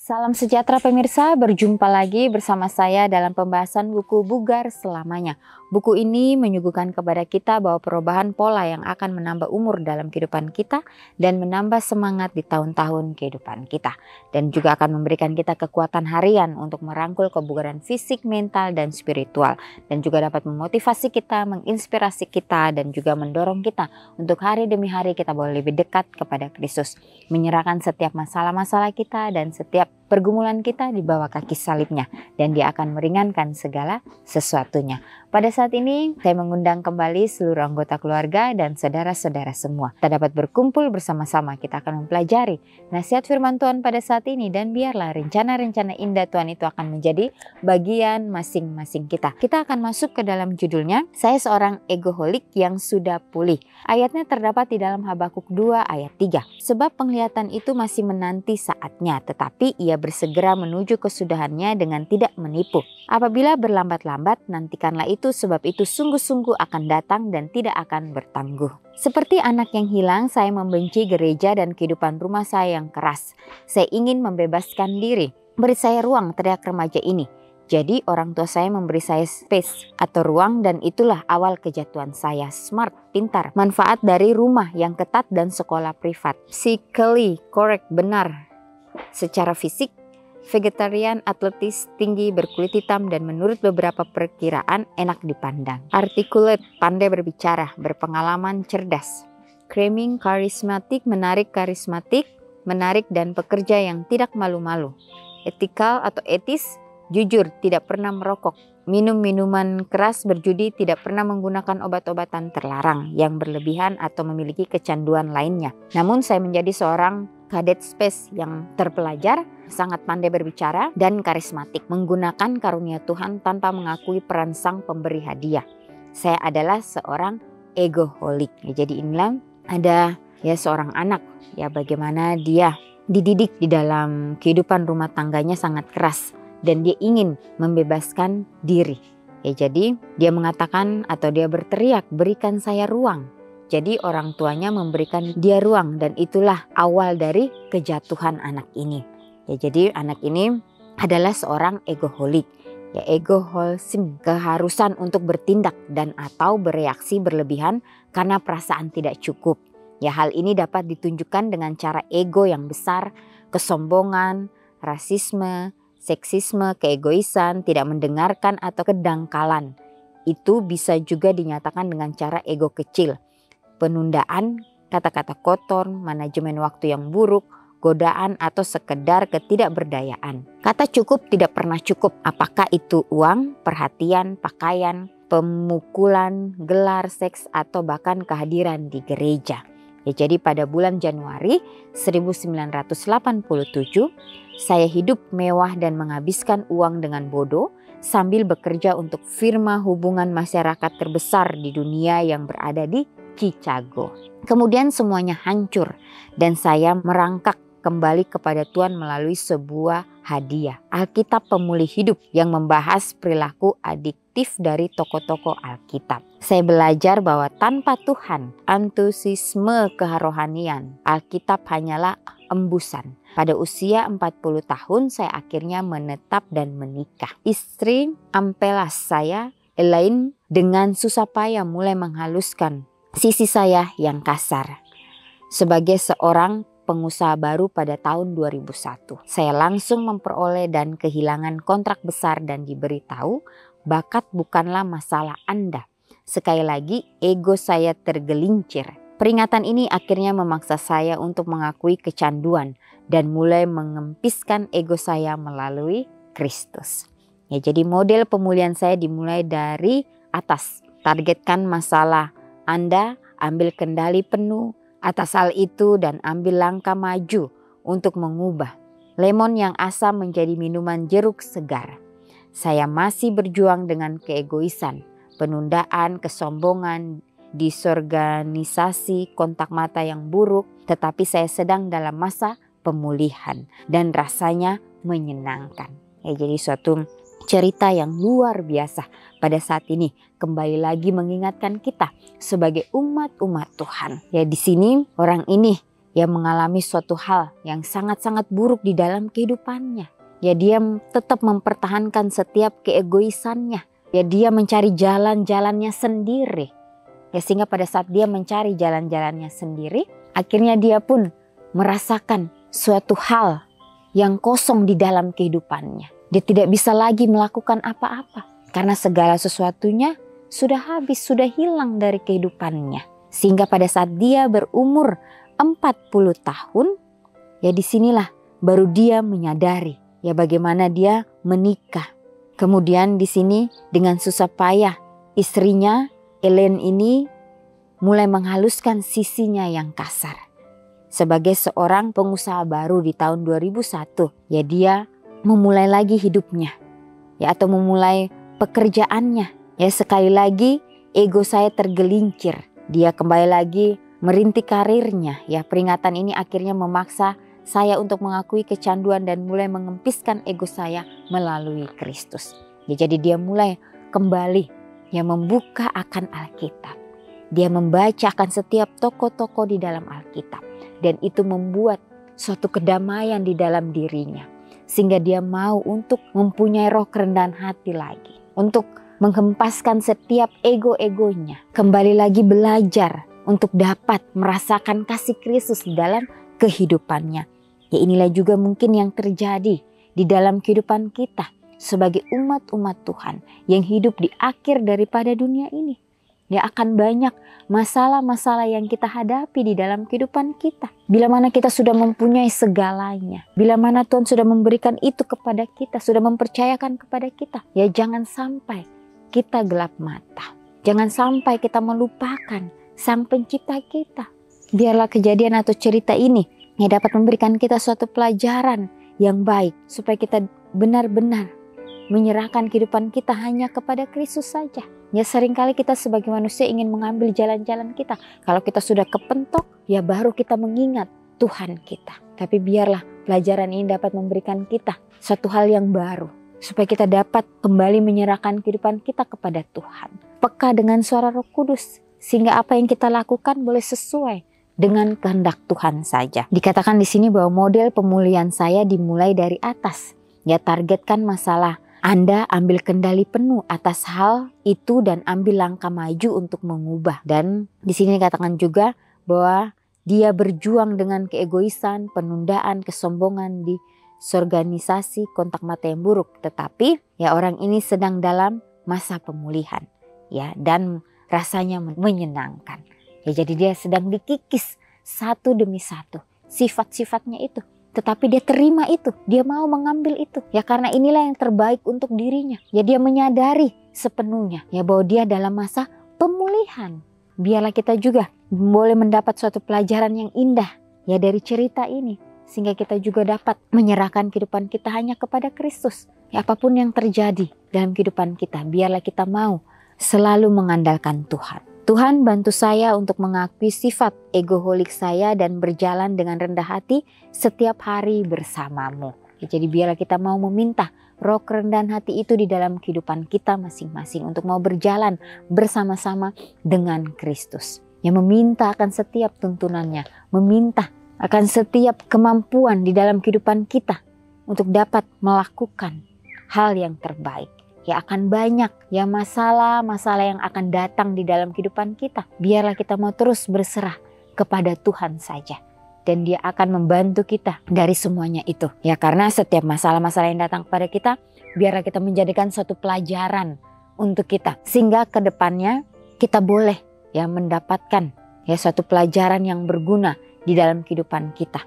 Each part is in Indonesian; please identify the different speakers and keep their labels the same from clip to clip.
Speaker 1: Salam sejahtera pemirsa, berjumpa lagi bersama saya dalam pembahasan buku Bugar Selamanya. Buku ini menyuguhkan kepada kita bahwa perubahan pola yang akan menambah umur dalam kehidupan kita dan menambah semangat di tahun-tahun kehidupan kita. Dan juga akan memberikan kita kekuatan harian untuk merangkul kebugaran fisik, mental, dan spiritual. Dan juga dapat memotivasi kita, menginspirasi kita, dan juga mendorong kita untuk hari demi hari kita boleh lebih dekat kepada Kristus. Menyerahkan setiap masalah-masalah kita dan setiap pergumulan kita di bawah kaki salibnya, dan dia akan meringankan segala sesuatunya. Pada saat ini saya mengundang kembali seluruh anggota keluarga dan saudara-saudara semua. Kita dapat berkumpul bersama-sama, kita akan mempelajari nasihat firman Tuhan pada saat ini, dan biarlah rencana-rencana indah Tuhan itu akan menjadi bagian masing-masing kita. Kita akan masuk ke dalam judulnya, saya seorang egoholik yang sudah pulih. Ayatnya terdapat di dalam Habakuk 2 ayat 3. Sebab penglihatan itu masih menanti saatnya, tetapi ia bersegera menuju kesudahannya dengan tidak menipu. Apabila berlambat-lambat, nantikanlah itu, sebab itu sungguh-sungguh akan datang dan tidak akan bertangguh. Seperti anak yang hilang, saya membenci gereja dan kehidupan rumah saya yang keras. Saya ingin membebaskan diri. Beri saya ruang, teriak remaja ini. Jadi orang tua saya memberi saya space atau ruang, dan itulah awal kejatuhan saya. Smart, pintar, manfaat dari rumah yang ketat dan sekolah privat. Physically correct, benar secara fisik, vegetarian, atletis, tinggi, berkulit hitam, dan menurut beberapa perkiraan enak dipandang. Articulate, pandai berbicara, berpengalaman, cerdas. Charming, karismatik, menarik dan pekerja yang tidak malu-malu. Ethical atau etis, jujur, tidak pernah merokok, minum minuman keras, berjudi, tidak pernah menggunakan obat-obatan terlarang yang berlebihan atau memiliki kecanduan lainnya. Namun saya menjadi seorang kadet space yang terpelajar, sangat pandai berbicara, dan karismatik, menggunakan karunia Tuhan tanpa mengakui peran sang pemberi hadiah. Saya adalah seorang egoholik. Jadi inilah ada seorang anak, bagaimana dia dididik di dalam kehidupan rumah tangganya sangat keras, dan dia ingin membebaskan diri. Jadi dia mengatakan atau dia berteriak, berikan saya ruang. Jadi orang tuanya memberikan dia ruang, dan itulah awal dari kejatuhan anak ini. Jadi anak ini adalah seorang egoholik. Egoholism, keharusan untuk bertindak dan atau bereaksi berlebihan karena perasaan tidak cukup. Hal ini dapat ditunjukkan dengan cara ego yang besar, kesombongan, rasisme, seksisme, keegoisan, tidak mendengarkan atau kedangkalan. Itu bisa juga dinyatakan dengan cara ego kecil. Penundaan, kata-kata kotor, manajemen waktu yang buruk, godaan, atau sekedar ketidakberdayaan. Kata cukup tidak pernah cukup, apakah itu uang, perhatian, pakaian, pemukulan, gelar, seks, atau bahkan kehadiran di gereja. Jadi pada bulan Januari 1987, saya hidup mewah dan menghabiskan uang dengan bodoh sambil bekerja untuk firma hubungan masyarakat terbesar di dunia yang berada di Chicago. Kemudian semuanya hancur dan saya merangkak kembali kepada Tuhan melalui sebuah hadiah, Alkitab Pemulih Hidup, yang membahas perilaku adiktif dari tokoh-tokoh Alkitab. Saya belajar bahwa tanpa Tuhan, antusiasme kerohanian Alkitab hanyalah embusan. Pada usia 40 tahun saya akhirnya menetap dan menikah. Istri ampelas saya, Elaine, dengan susah payah mulai menghaluskan sisi saya yang kasar. Sebagai seorang pengusaha baru pada tahun 2001, saya langsung memperoleh dan kehilangan kontrak besar dan diberitahu, bakat bukanlah masalah Anda. Sekali lagi, ego saya tergelincir. Peringatan ini akhirnya memaksa saya untuk mengakui kecanduan dan mulai mengempiskan ego saya melalui Kristus. Jadi model pemulihan saya dimulai dari atas. Targetkan masalah Anda, ambil kendali penuh atas hal itu dan ambil langkah maju untuk mengubah lemon yang asam menjadi minuman jeruk segar. Saya masih berjuang dengan keegoisan, penundaan, kesombongan, disorganisasi, kontak mata yang buruk, tetapi saya sedang dalam masa pemulihan dan rasanya menyenangkan. Jadi suatu cerita yang luar biasa pada saat ini kembali lagi mengingatkan kita sebagai umat-umat Tuhan. Di sini orang ini ia mengalami suatu hal yang sangat-sangat buruk di dalam kehidupannya. Ya, dia tetap mempertahankan setiap keegoisannya. Ya, dia mencari jalan-jalannya sendiri. Ya, sehingga pada saat dia mencari jalan-jalannya sendiri, akhirnya dia pun merasakan suatu hal yang kosong di dalam kehidupannya. Dia tidak bisa lagi melakukan apa-apa karena segala sesuatunya sudah habis, sudah hilang dari kehidupannya. Sehingga pada saat dia berumur 40 tahun, ya disinilah baru dia menyadari ya bagaimana dia menikah. Kemudian di sini dengan susah payah istrinya Ellen ini mulai menghaluskan sisinya yang kasar. Sebagai seorang pengusaha baru di tahun 2001, ya dia memulai lagi hidupnya, ya atau memulai pekerjaannya. Ya sekali lagi ego saya tergelincir. Dia kembali lagi merintis karirnya. Ya peringatan ini akhirnya memaksa saya untuk mengakui kecanduan dan mulai mengempiskan ego saya melalui Kristus. Ya, jadi dia mulai kembali ya membuka akan Alkitab. Dia membaca akan setiap tokoh-tokoh di dalam Alkitab. Dan itu membuat suatu kedamaian di dalam dirinya. Sehingga dia mau untuk mempunyai roh kerendahan hati lagi. Untuk menghempaskan setiap ego-egonya. Kembali lagi belajar untuk dapat merasakan kasih Kristus di dalam kehidupannya. Ya inilah juga mungkin yang terjadi di dalam kehidupan kita sebagai umat-umat Tuhan yang hidup di akhir daripada dunia ini. Ya akan banyak masalah-masalah yang kita hadapi di dalam kehidupan kita. Bila mana kita sudah mempunyai segalanya. Bila mana Tuhan sudah memberikan itu kepada kita. Sudah mempercayakan kepada kita. Ya jangan sampai kita gelap mata. Jangan sampai kita melupakan Sang Pencipta kita. Biarlah kejadian atau cerita ini yang dapat memberikan kita suatu pelajaran yang baik. Supaya kita benar-benar menyerahkan kehidupan kita hanya kepada Kristus saja. Ya seringkali kita sebagai manusia ingin mengambil jalan-jalan kita. Kalau kita sudah kepentok, ya baru kita mengingat Tuhan kita. Tapi biarlah pelajaran ini dapat memberikan kita suatu hal yang baru. Supaya kita dapat kembali menyerahkan kehidupan kita kepada Tuhan. Peka dengan suara Roh Kudus. Sehingga apa yang kita lakukan boleh sesuai dengan kehendak Tuhan saja. Dikatakan di sini bahwa model pemulihan saya dimulai dari atas. Ya targetkan masalah. Anda ambil kendali penuh atas hal itu dan ambil langkah maju untuk mengubah. Dan di sini dikatakan juga bahwa dia berjuang dengan keegoisan, penundaan, kesombongan di organisasi kontak mata yang buruk. Tetapi ya orang ini sedang dalam masa pemulihan. Ya dan rasanya menyenangkan. Ya jadi dia sedang dikikis satu demi satu sifat-sifatnya itu. Tetapi dia terima itu, dia mau mengambil itu. Ya karena inilah yang terbaik untuk dirinya. Ya dia menyadari sepenuhnya ya bahwa dia dalam masa pemulihan. Biarlah kita juga boleh mendapat suatu pelajaran yang indah ya dari cerita ini. Sehingga kita juga dapat menyerahkan kehidupan kita hanya kepada Kristus. Ya apapun yang terjadi dalam kehidupan kita, biarlah kita mau selalu mengandalkan Tuhan. Tuhan bantu saya untuk mengakui sifat egoholik saya dan berjalan dengan rendah hati setiap hari bersamamu. Jadi biarlah kita mau meminta roh kerendahan hati itu di dalam kehidupan kita masing-masing untuk mau berjalan bersama-sama dengan Kristus. Yang meminta akan setiap tuntunannya, meminta akan setiap kemampuan di dalam kehidupan kita untuk dapat melakukan hal yang terbaik. Ya akan banyak ya masalah-masalah yang akan datang di dalam kehidupan kita. Biarlah kita mau terus berserah kepada Tuhan saja. Dan dia akan membantu kita dari semuanya itu. Ya karena setiap masalah-masalah yang datang kepada kita, biarlah kita menjadikan suatu pelajaran untuk kita. Sehingga ke depannya kita boleh ya mendapatkan ya suatu pelajaran yang berguna di dalam kehidupan kita.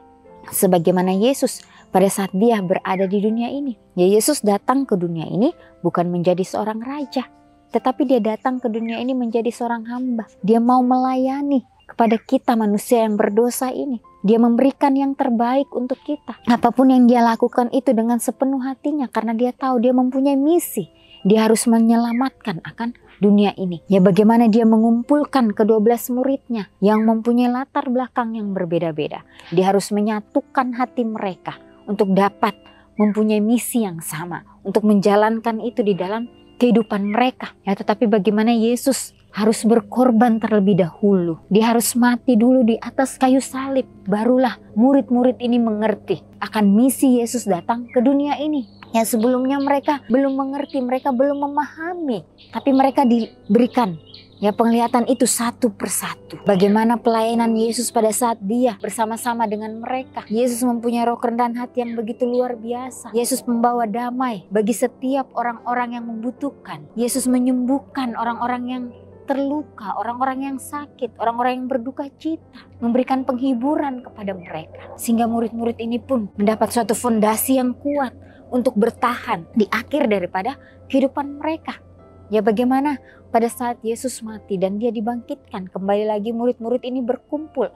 Speaker 1: Sebagaimana Yesus pada saat dia berada di dunia ini. Ya Yesus datang ke dunia ini bukan menjadi seorang raja. Tetapi dia datang ke dunia ini menjadi seorang hamba. Dia mau melayani kepada kita manusia yang berdosa ini. Dia memberikan yang terbaik untuk kita. Apapun yang dia lakukan itu dengan sepenuh hatinya. Karena dia tahu dia mempunyai misi. Dia harus menyelamatkan akan dunia ini. Ya bagaimana dia mengumpulkan ke-12 muridnya yang mempunyai latar belakang yang berbeda-beda. Dia harus menyatukan hati mereka untuk dapat mempunyai misi yang sama. Untuk menjalankan itu di dalam kehidupan mereka. Ya tetapi bagaimana Yesus harus berkorban terlebih dahulu. Dia harus mati dulu di atas kayu salib. Barulah murid-murid ini mengerti akan misi Yesus datang ke dunia ini. Yang sebelumnya mereka belum mengerti, mereka belum memahami. Tapi mereka diberikan penglihatan itu satu persatu. Bagaimana pelayanan Yesus pada saat dia bersama-sama dengan mereka. Yesus mempunyai roh kerendahan hati yang begitu luar biasa. Yesus membawa damai bagi setiap orang-orang yang membutuhkan. Yesus menyembuhkan orang-orang yang terluka, orang-orang yang sakit, orang-orang yang berduka cita. Memberikan penghiburan kepada mereka. Sehingga murid-murid ini pun mendapat suatu fondasi yang kuat untuk bertahan di akhir daripada kehidupan mereka. Ya bagaimana pada saat Yesus mati dan dia dibangkitkan, kembali lagi murid-murid ini berkumpul.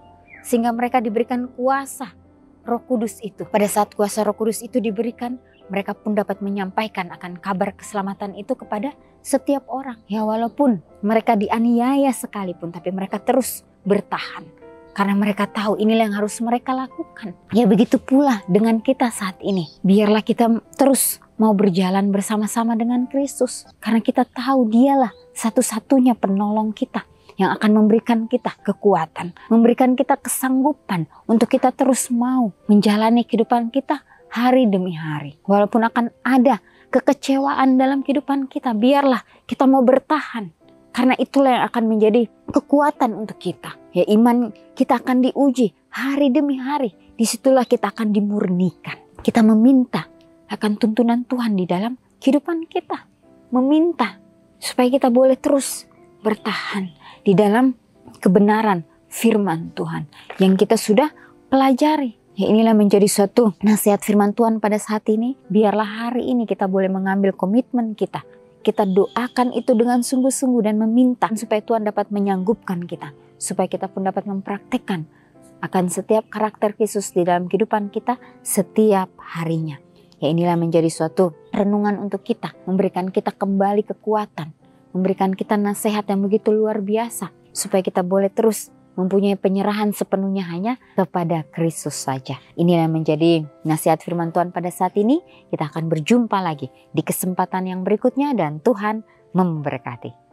Speaker 1: Sehingga mereka diberikan kuasa Roh Kudus itu. Pada saat kuasa Roh Kudus itu diberikan, mereka pun dapat menyampaikan akan kabar keselamatan itu kepada setiap orang. Ya walaupun mereka dianiaya sekalipun, tapi mereka terus bertahan. Karena mereka tahu inilah yang harus mereka lakukan. Ya begitu pula dengan kita saat ini. Biarlah kita terus mau berjalan bersama-sama dengan Kristus. Karena kita tahu dialah satu-satunya penolong kita. Yang akan memberikan kita kekuatan. Memberikan kita kesanggupan untuk kita terus mau menjalani kehidupan kita hari demi hari. Walaupun akan ada kekecewaan dalam kehidupan kita. Biarlah kita mau bertahan. Karena itulah yang akan menjadi kekuatan untuk kita. Ya iman kita akan diuji hari demi hari. Disitulah kita akan dimurnikan. Kita meminta akan tuntunan Tuhan di dalam kehidupan kita. Meminta supaya kita boleh terus bertahan di dalam kebenaran firman Tuhan yang kita sudah pelajari. Ya inilah menjadi suatu nasihat firman Tuhan pada saat ini. Biarlah hari ini kita boleh mengambil komitmen kita. Kita doakan itu dengan sungguh-sungguh dan meminta supaya Tuhan dapat menyanggupkan kita. Supaya kita pun dapat mempraktekkan akan setiap karakter Yesus di dalam kehidupan kita setiap harinya. Ya inilah menjadi suatu renungan untuk kita. Memberikan kita kembali kekuatan. Memberikan kita nasihat yang begitu luar biasa. Supaya kita boleh terus mempunyai penyerahan sepenuhnya hanya kepada Kristus saja. Inilah menjadi nasihat firman Tuhan pada saat ini. Kita akan berjumpa lagi di kesempatan yang berikutnya dan Tuhan memberkati.